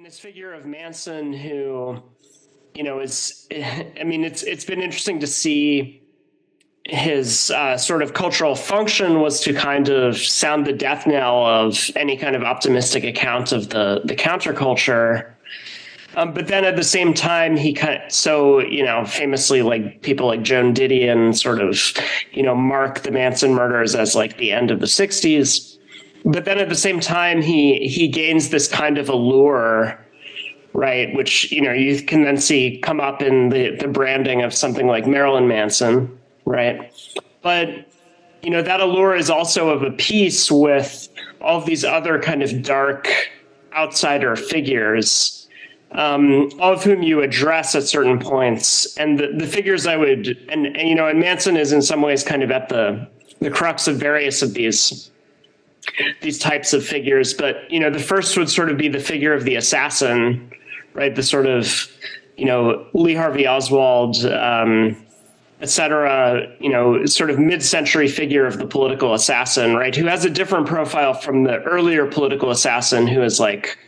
This figure of Manson, who, it's been interesting to see his sort of cultural function was to kind of sound the death knell of any kind of optimistic account of the counterculture. But then at the same time, he famously, like, people like Joan Didion sort of, mark the Manson murders as like the end of the 60s. But then at the same time, he gains this kind of allure, right, which, you can then see come up in the branding of something like Marilyn Manson, right? But, that allure is also of a piece with all of these other kind of dark outsider figures, all of whom you address at certain points. And the figures I would, and Manson is in some ways kind of at the crux of various of these types of figures. But, the first would sort of be the figure of the assassin, right? The sort of, Lee Harvey Oswald, et cetera, sort of mid-century figure of the political assassin, right? Who has a different profile from the earlier political assassin, who is like,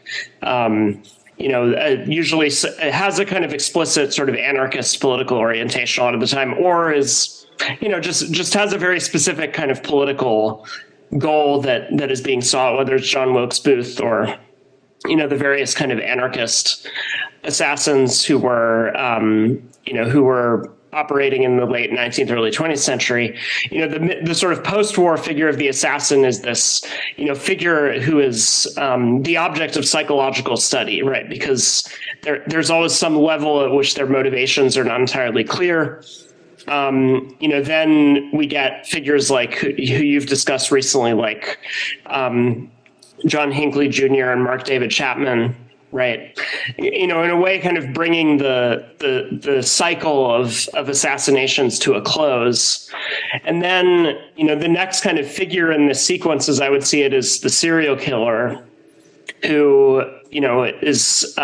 usually has a kind of explicit sort of anarchist political orientation a lot of the time, or is, just has a very specific kind of political goal that is being sought, whether it's John Wilkes Booth or, the various kind of anarchist assassins who were operating in the late 19th, early 20th century. The sort of post-war figure of the assassin is this, figure who is the object of psychological study, right? Because there's always some level at which their motivations are not entirely clear. Then we get figures like who you've discussed recently, like John Hinckley Jr. and Mark David Chapman, right? In a way, kind of bringing the cycle of assassinations to a close. And then, the next kind of figure in this sequence, as I would see it, is the serial killer, who, is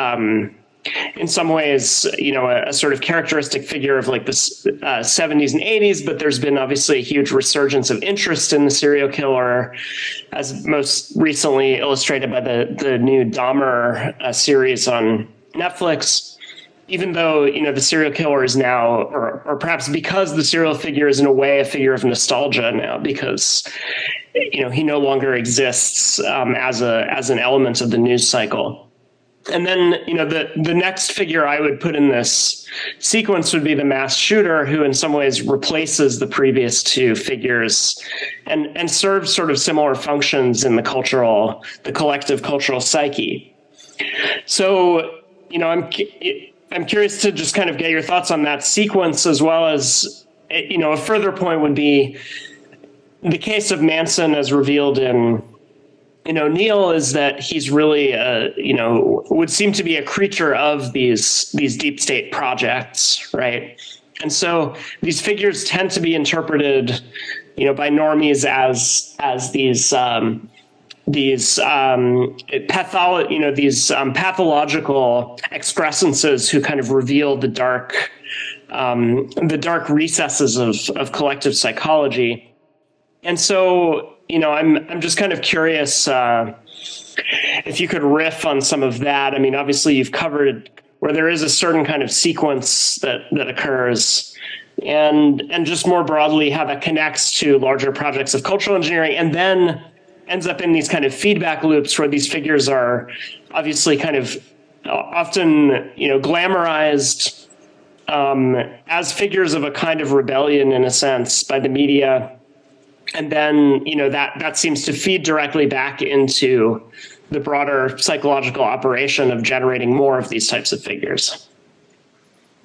in some ways, a sort of characteristic figure of like the 70s and 80s, but there's been obviously a huge resurgence of interest in the serial killer, as most recently illustrated by the new Dahmer series on Netflix. Even though, the serial killer is now, or perhaps because the serial figure is in a way a figure of nostalgia now, because, he no longer exists as an element of the news cycle. And then, the next figure I would put in this sequence would be the mass shooter, who in some ways replaces the previous two figures and serves sort of similar functions in the collective cultural psyche. So, I'm curious to just kind of get your thoughts on that sequence, as well as, a further point would be the case of Manson as revealed in O'Neill, is that he's really, would seem to be a creature of these deep state projects, right? And so these figures tend to be interpreted, by normies as pathological excrescences who kind of reveal the dark recesses of collective psychology. And so, I'm just kind of curious if you could riff on some of that. Obviously you've covered where there is a certain kind of sequence that occurs, and just more broadly how that connects to larger projects of cultural engineering, and then ends up in these kind of feedback loops where these figures are obviously kind of often, glamorized as figures of a kind of rebellion in a sense by the media. And then, that seems to feed directly back into the broader psychological operation of generating more of these types of figures.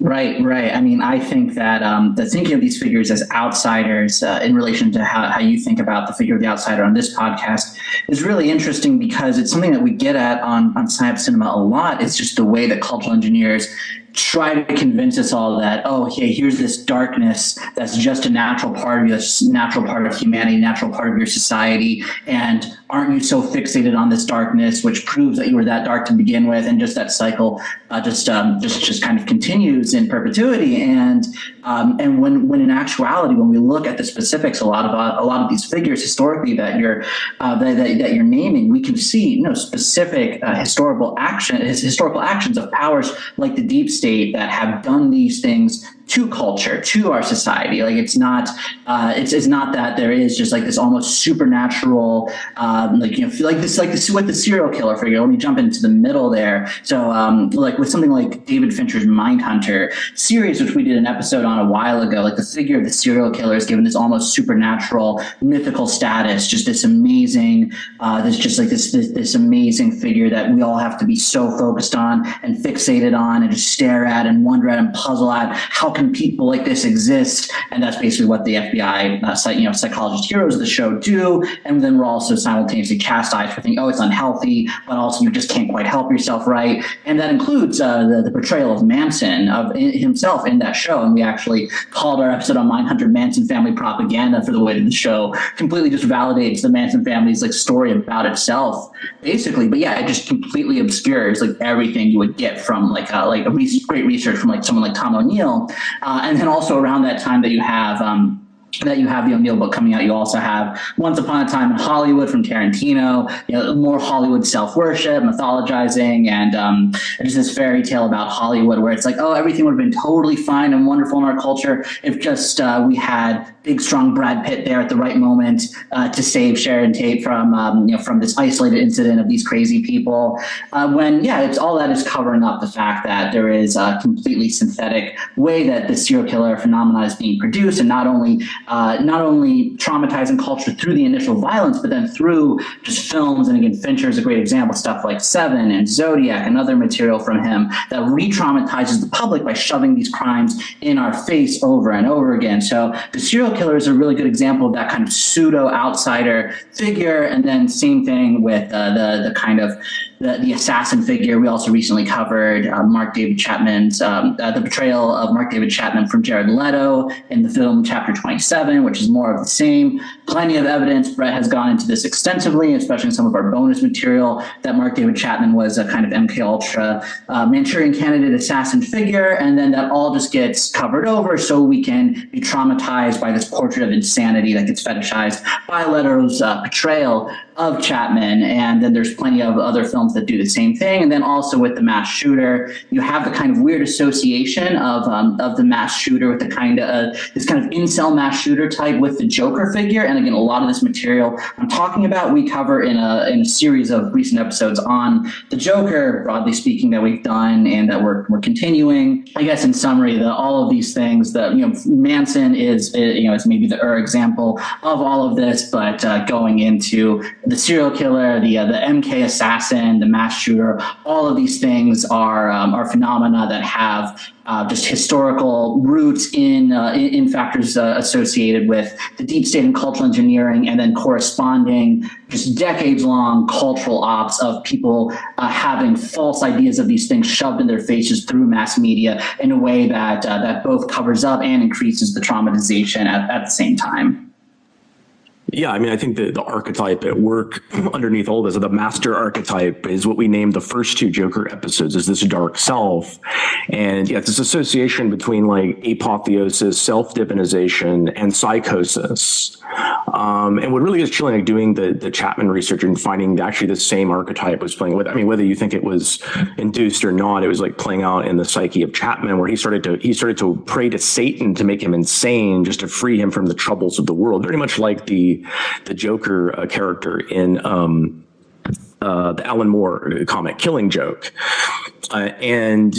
Right. I think that the thinking of these figures as outsiders in relation to how you think about the figure of the outsider on this podcast is really interesting, because it's something that we get at on Psyop Cinema a lot. It's just the way that cultural engineers try to convince us all that, oh, hey, here's this darkness that's just a natural part of you, this natural part of humanity, natural part of your society, and aren't you so fixated on this darkness, which proves that you were that dark to begin with, and just that cycle just kind of continues in perpetuity. And when in actuality, when we look at the specifics, a lot of these figures historically that you're naming, we can see specific historical actions of powers like the deep state that have done these things to culture, to our society. Like it's not that there is just like this almost supernatural, like this with the serial killer figure. Let me jump into the middle there. So like with something like David Fincher's Mindhunter series, which we did an episode on a while ago, like the figure of the serial killer is given this almost supernatural, mythical status, just this amazing, this amazing figure that we all have to be so focused on and fixated on and just stare at and wonder at and puzzle at. How can people like this exist? And that's basically what the FBI, psychologist heroes of the show do. And then we're also simultaneously chastised for thinking, oh, it's unhealthy, but also you just can't quite help yourself, right? And that includes the portrayal of Manson, himself in that show. And we actually called our episode on Mindhunter Manson family propaganda for the way that the show completely just validates the Manson family's like story about itself, basically. But yeah, it just completely obscures like everything you would get from great research from like someone like Tom O'Neill. And then also around that time that you have the O'Neill book coming out, you also have Once Upon a Time in Hollywood from Tarantino, more Hollywood self-worship, mythologizing, and just this fairy tale about Hollywood where it's like, oh, everything would have been totally fine and wonderful in our culture if just we had big, strong Brad Pitt there at the right moment to save Sharon Tate from this isolated incident of these crazy people. It's all that is covering up the fact that there is a completely synthetic way that the serial killer phenomena is being produced, and not only traumatizing culture through the initial violence, but then through just films. And again, Fincher is a great example, stuff like Seven and Zodiac and other material from him that re-traumatizes the public by shoving these crimes in our face over and over again. So the serial killer is a really good example of that kind of pseudo outsider figure. And then same thing with the assassin figure. We also recently covered Mark David Chapman's the portrayal of Mark David Chapman from Jared Leto in the film Chapter 27, which is more of the same. Plenty of evidence. Brett has gone into this extensively, especially in some of our bonus material, that Mark David Chapman was a kind of MK Ultra Manchurian candidate assassin figure, and then that all just gets covered over so we can be traumatized by this portrait of insanity that gets fetishized by Leto's portrayal of Chapman. And then there's plenty of other films that do the same thing. And then also with the mass shooter, you have the kind of weird association of the mass shooter with the kind of this kind of incel mass shooter type with the Joker figure. And again, a lot of this material I'm talking about, we cover in a series of recent episodes on the Joker, broadly speaking, that we've done and that we're continuing. I guess in summary, all of these things that Manson is maybe the example of all of this, but going into the serial killer, the MK assassin, the mass shooter, all of these things are phenomena that have just historical roots in factors associated with the deep state and cultural engineering, and then corresponding just decades-long cultural ops of people having false ideas of these things shoved in their faces through mass media in a way that both covers up and increases the traumatization at the same time. Yeah, I mean, I think the archetype at work underneath all this, the master archetype, is what we named the first two Joker episodes, is this dark self. And yeah, it's this association between like apotheosis, self-divinization, and psychosis. And what really is chilling, like doing the Chapman research and finding actually the same archetype was playing with. I mean, whether you think it was induced or not, it was like playing out in the psyche of Chapman, where he started to pray to Satan to make him insane, just to free him from the troubles of the world. Very much like the Joker character in the Alan Moore comic Killing Joke. And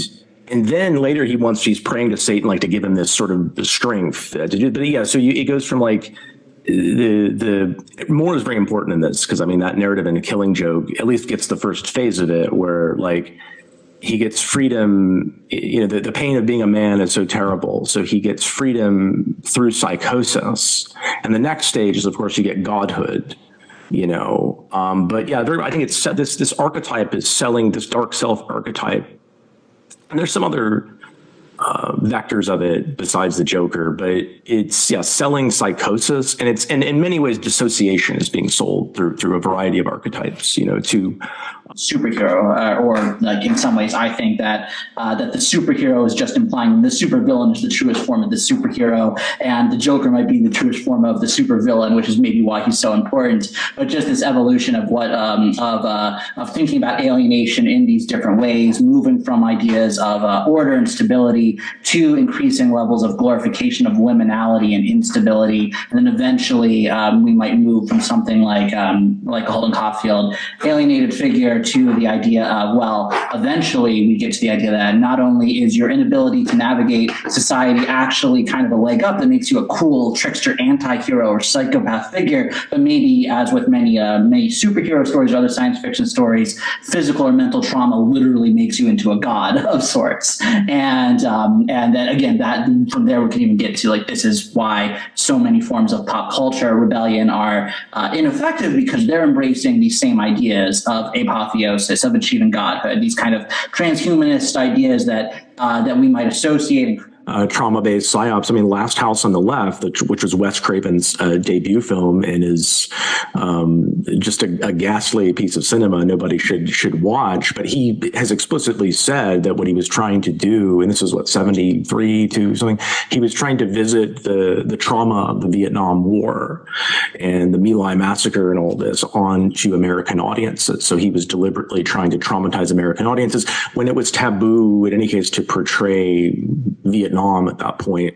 then later he's praying to Satan, like to give him this sort of strength to do. But yeah, so it goes from like the Moore is very important in this, because I mean that narrative in Killing Joke at least gets the first phase of it, where like he gets freedom. The pain of being a man is so terrible, so he gets freedom through psychosis. And the next stage is, of course, you get godhood. But yeah, I think it's this archetype is selling this dark self archetype. And there's some other vectors of it besides the Joker, but it's selling psychosis, and it's and in many ways dissociation is being sold through a variety of archetypes, to superhero, or like in some ways, I think that that the superhero is just implying the supervillain is the truest form of the superhero, and the Joker might be the truest form of the supervillain, which is maybe why he's so important. But just this evolution of what of thinking about alienation in these different ways, moving from ideas of order and stability to increasing levels of glorification of liminality and instability, and then eventually we might move from something like Holden Caulfield, alienated figure, to the idea of, well, eventually we get to the idea that not only is your inability to navigate society actually kind of a leg up that makes you a cool trickster anti-hero or psychopath figure, but maybe, as with many superhero stories or other science fiction stories, physical or mental trauma literally makes you into a god of sorts. And then again, that from there we can even get to, like, this is why so many forms of pop culture rebellion are ineffective, because they're embracing these same ideas of apotheosis, of achieving godhood, these kind of transhumanist ideas that we might associate. Trauma-based psyops. I mean, Last House on the Left, which was Wes Craven's debut film, and is just a ghastly piece of cinema nobody should watch. But he has explicitly said that what he was trying to do, and this is what, 73 to something, he was trying to visit the trauma of the Vietnam War and the My Lai massacre and all this onto American audiences. So he was deliberately trying to traumatize American audiences when it was taboo, in any case, to portray Vietnam at that point.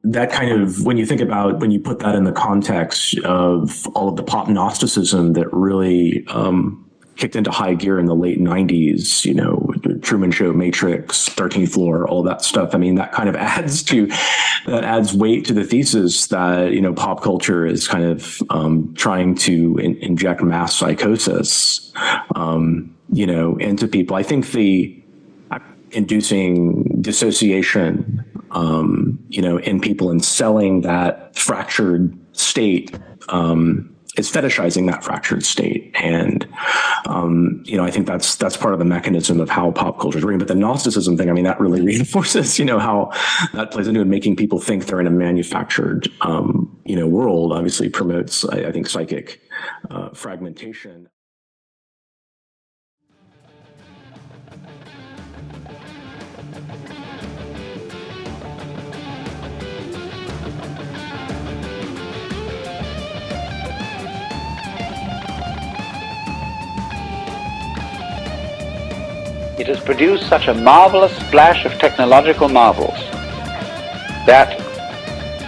That kind of, when you think about, when you put that in the context of all of the pop Gnosticism that really kicked into high gear in the late 90s, Truman Show, Matrix, 13th Floor, all that stuff. I mean, that kind of adds weight to the thesis that, pop culture is kind of trying to inject mass psychosis, into people. I think inducing dissociation, in people and selling that fractured state, is fetishizing that fractured state. And, I think that's part of the mechanism of how pop culture is working. But the Gnosticism thing, I mean, that really reinforces, how that plays into it, making people think they're in a manufactured, world, obviously promotes, I think, psychic fragmentation. It has produced such a marvelous splash of technological marvels that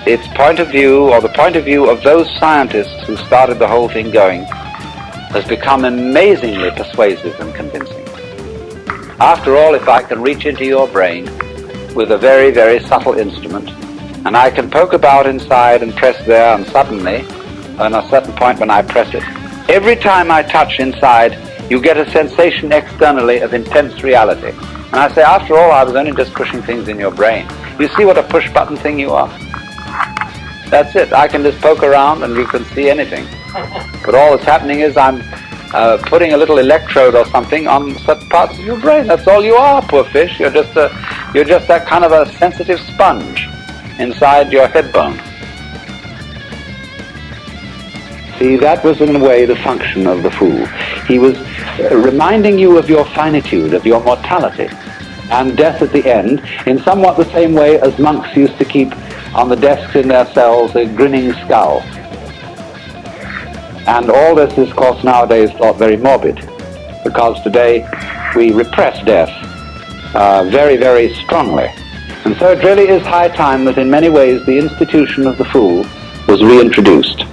its point of view, or the point of view of those scientists who started the whole thing going, has become amazingly persuasive and convincing. After all, if I can reach into your brain with a very, very subtle instrument, and I can poke about inside and press there, and suddenly, on a certain point when I press it, every time I touch inside, you get a sensation externally of intense reality. And I say, after all, I was only just pushing things in your brain. You see what a push-button thing you are? That's it. I can just poke around and you can see anything. But all that's happening is I'm putting a little electrode or something on certain parts of your brain. That's all you are, poor fish. You're just that kind of a sensitive sponge inside your head bone. See, that was in a way the function of the fool. He was reminding you of your finitude, of your mortality, and death at the end, in somewhat the same way as monks used to keep on the desks in their cells a grinning skull. And all this is, of course, nowadays thought very morbid, because today we repress death very, very strongly. And so it really is high time that in many ways the institution of the fool was reintroduced.